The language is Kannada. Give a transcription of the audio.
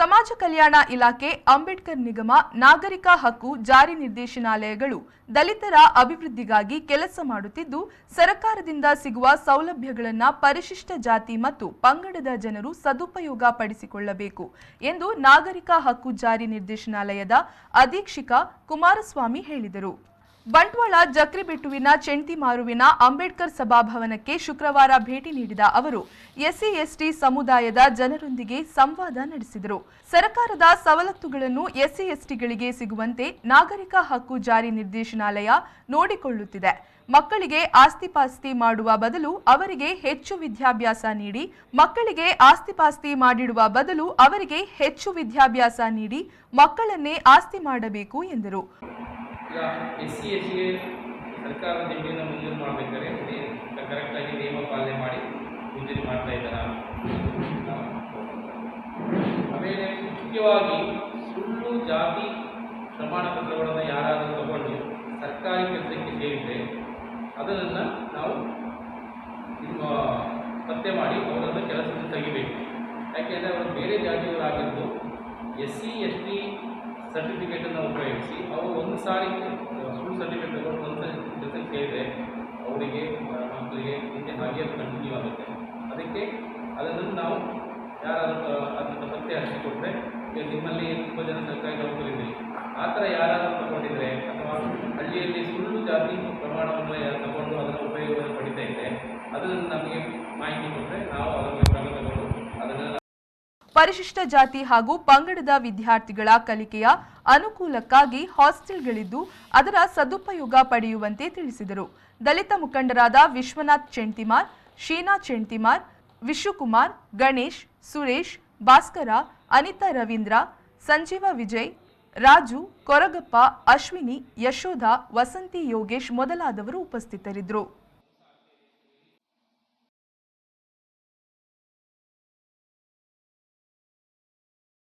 ಸಮಾಜ ಕಲ್ಯಾಣ ಇಲಾಖೆ, ಅಂಬೇಡ್ಕರ್ ನಿಗಮ, ನಾಗರಿಕ ಹಕ್ಕು ಜಾರಿ ನಿರ್ದೇಶನಾಲಯಗಳು ದಲಿತರ ಅಭಿವೃದ್ಧಿಗಾಗಿ ಕೆಲಸ ಮಾಡುತ್ತಿದ್ದು, ಸರ್ಕಾರದಿಂದ ಸಿಗುವ ಸೌಲಭ್ಯಗಳನ್ನು ಪರಿಶಿಷ್ಟ ಜಾತಿ ಮತ್ತು ಪಂಗಡದ ಜನರು ಸದುಪಯೋಗ ಪಡಿಸಿಕೊಳ್ಳಬೇಕು ಎಂದು ನಾಗರಿಕ ಹಕ್ಕು ಜಾರಿ ನಿರ್ದೇಶನಾಲಯದ ಅಧೀಕ್ಷಕ ಕುಮಾರಸ್ವಾಮಿ ಹೇಳಿದರು. ಬಂಟ್ವಾಳ ಜಕ್ರಿಬೆಟ್ಟುವಿನ ಚೆಂಟಿಮಾರುವಿನ ಅಂಬೇಡ್ಕರ್ ಸಭಾಭವನಕ್ಕೆ ಶುಕ್ರವಾರ ಭೇಟಿ ನೀಡಿದ ಅವರು ಎಸ್ಸಿ ಎಸ್ಟಿ ಸಮುದಾಯದ ಜನರೊಂದಿಗೆ ಸಂವಾದ ನಡೆಸಿದರು. ಸರ್ಕಾರದ ಸವಲತ್ತುಗಳನ್ನು ಎಸ್ಸಿ ಎಸ್ಟಿಗಳಿಗೆ ಸಿಗುವಂತೆ ನಾಗರಿಕ ಹಕ್ಕು ಜಾರಿ ನಿರ್ದೇಶನಾಲಯ ನೋಡಿಕೊಳ್ಳುತ್ತಿದೆ. ಮಕ್ಕಳಿಗೆ ಆಸ್ತಿಪಾಸ್ತಿ ಮಾಡುವ ಬದಲು ಅವರಿಗೆ ಹೆಚ್ಚು ವಿದ್ಯಾಭ್ಯಾಸ ನೀಡಿ, ಮಕ್ಕಳಿಗೆ ಆಸ್ತಿಪಾಸ್ತಿ ಮಾಡಿಡುವ ಬದಲು ಅವರಿಗೆ ಹೆಚ್ಚು ವಿದ್ಯಾಭ್ಯಾಸ ನೀಡಿ ಮಕ್ಕಳನ್ನೇ ಆಸ್ತಿ ಮಾಡಬೇಕು ಎಂದರು. ಎಸ್ಸಿ ಎಸ್ಟಿಗೆ ಸರ್ಕಾರ ನಿಧಿಯನ್ನು ಮಂಜೂರು ಮಾಡಬೇಕಾದ್ರೆ ಕರೆಕ್ಟಾಗಿ ನಿಯಮ ಪಾಲನೆ ಮಾಡಿ ಮಂಜೂರು ಮಾಡ್ತಾ ಇದ್ದಾರೆ. ಆಮೇಲೆ ಮುಖ್ಯವಾಗಿ ಸುಳ್ಳು ಜಾತಿ ಪ್ರಮಾಣ ಪತ್ರಗಳನ್ನು ಯಾರಾದರೂ ತಗೊಂಡು ಸರ್ಕಾರಿ ಕೆಲಸಕ್ಕೆ ಸೇರಿದರೆ ಅದನ್ನು ನಾವು ಪತ್ತೆ ಮಾಡಿ ಅವರನ್ನು ಕೆಲಸದಿಂದ ತೆಗಿಬೇಕು. ಯಾಕೆಂದರೆ ಅವರು ಬೇರೆ ಜಾತಿಯವರಾಗಿದ್ದು ಎಸ್ಸಿ ಎಸ್ಟಿ ಸರ್ಟಿಫಿಕೇಟನ್ನು ಉಪಯೋಗಿಸಿ ಅವರು ಒಂದು ಸಾರಿ ಸುಳ್ಳು ಸರ್ಟಿಫಿಕೇಟ್ ತಗೊಂಡು ಒಂದು ಸಾರಿ ಕೆಲಸಕ್ಕೆ ಸೇರಿದರೆ ಅವರಿಗೆ ಮಕ್ಕಳಿಗೆ ಹಿಂದೆ ಹಾಗೆ ಕಂಟಿನ್ಯೂ ಆಗುತ್ತೆ. ಅದಕ್ಕೆ ಅದನ್ನು ನಾವು ಯಾರಾದರೂ ಅದನ್ನು ಪತ್ತೆ ಹಚ್ಚಿಕೊಟ್ರೆ, ಈಗ ನಿಮ್ಮಲ್ಲಿ ತುಂಬ ಜನ ಸರ್ಕಾರಿ ನೌಕರಿದ್ದೀರಿ, ಆ ಥರ ಯಾರಾದರೂ ತಗೊಂಡಿದ್ರೆ ಅಥವಾ ಹಳ್ಳಿಯಲ್ಲಿ ಸುಳ್ಳು ಜಾತಿ ಪ್ರಮಾಣವನ್ನು ಯಾರು ತಗೊಂಡು ಅದರ ಉಪಯೋಗ ಪಡಿತಾ ಇದ್ದರೆ ಅದನ್ನು ನಮಗೆ ಮಾಹಿತಿ ಕೊಟ್ಟರೆ ನಾವು ಅದರ ಕ್ರಮ ತಗೊಂಡು ಅದನ್ನು ಪರಿಶಿಷ್ಟ ಜಾತಿ ಹಾಗೂ ಪಂಗಡದ ವಿದ್ಯಾರ್ಥಿಗಳ ಕಲಿಕೆಯ ಅನುಕೂಲಕ್ಕಾಗಿ ಹಾಸ್ಟೆಲ್ಗಳಿದ್ದು ಅದರ ಸದುಪಯೋಗ ಪಡೆಯುವಂತೆ ತಿಳಿಸಿದರು. ದಲಿತ ಮುಖಂಡರಾದ ವಿಶ್ವನಾಥ್ ಚೆಂಟಿಮಾರ್, ಶೀನಾ ಚೆಂಟಿಮಾರ್, ವಿಶುಕುಮಾರ್, ಗಣೇಶ್, ಸುರೇಶ್, ಭಾಸ್ಕರ, ಅನಿತಾ ರವೀಂದ್ರ, ಸಂಜೀವ ವಿಜಯ್, ರಾಜು, ಕೊರಗಪ್ಪ, ಅಶ್ವಿನಿ, ಯಶೋಧ, ವಸಂತಿ ಯೋಗೇಶ್ ಮೊದಲಾದವರು ಉಪಸ್ಥಿತರಿದ್ದರು.